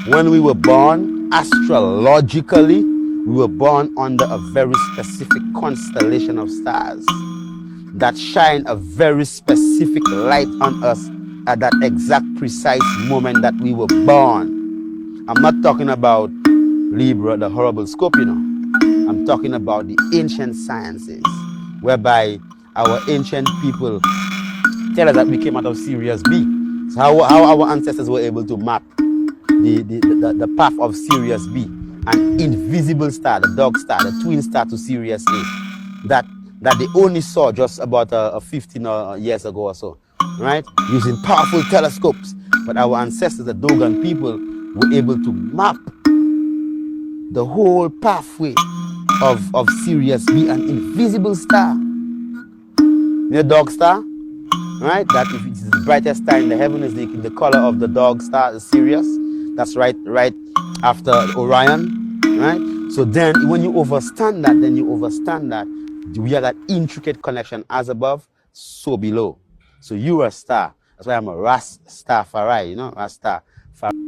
When we were born, astrologically, we were born under a very specific constellation of stars that shine a very specific light on us at that exact precise moment that we were born. I'm not talking about Libra, the horrible Scorpio. I'm talking about the ancient sciences, whereby our ancient people tell us that we came out of Sirius B. So how our ancestors were able to map the path of Sirius B, an invisible star, the dog star, the twin star to Sirius A, that they only saw just about 15 years ago or so, right? Using powerful telescopes. But our ancestors, the Dogon people, were able to map the whole pathway of Sirius B, an invisible star. The dog star, right? That if it is the brightest star in the heaven, is the color of the dog star, the Sirius. That's right after Orion, right? So then when you understand that, we have that intricate connection, as above, so below. So you are a star. That's why I'm a Rastafari, you know, Rastafari.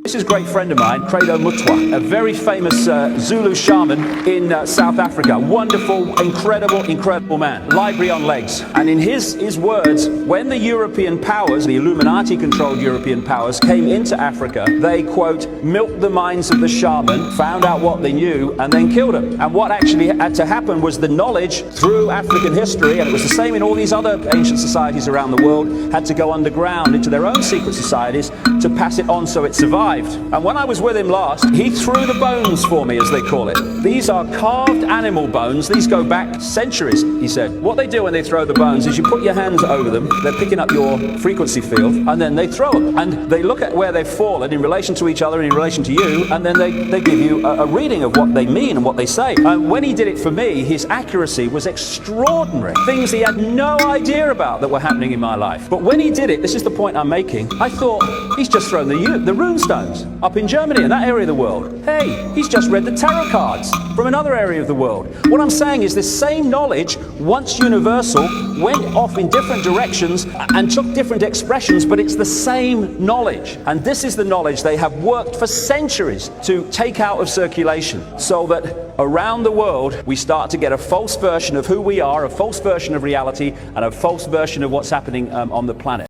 This is a great friend of mine, Credo Mutwa, a very famous Zulu shaman in South Africa. Wonderful, incredible man. Library on legs. And in his words, when the European powers, the Illuminati-controlled European powers, came into Africa, they, quote, milked the minds of the shaman, found out what they knew, and then killed them. And what actually had to happen was the knowledge through African history, and it was the same in all these other ancient societies around the world, had to go underground into their own secret societies to pass it on so it survived. And when I was with him last, he threw the bones for me, as they call it. These are carved animal bones. These go back centuries, he said. What they do when they throw the bones is you put your hands over them, they're picking up your frequency field, and then they throw them. And they look at where they've fallen in relation to each other and in relation to you, and then they give you a reading of what they mean and what they say. And when he did it for me, his accuracy was extraordinary. Things he had no idea about that were happening in my life. But when he did it, this is the point I'm making, I thought, he's just thrown the rune stones up in Germany, in that area of the world. Hey, he's just read the tarot cards from another area of the world. What I'm saying is this same knowledge, once universal, went off in different directions and took different expressions, but it's the same knowledge. And this is the knowledge they have worked for centuries to take out of circulation, so that around the world we start to get a false version of who we are, a false version of reality, and a false version of what's happening on the planet.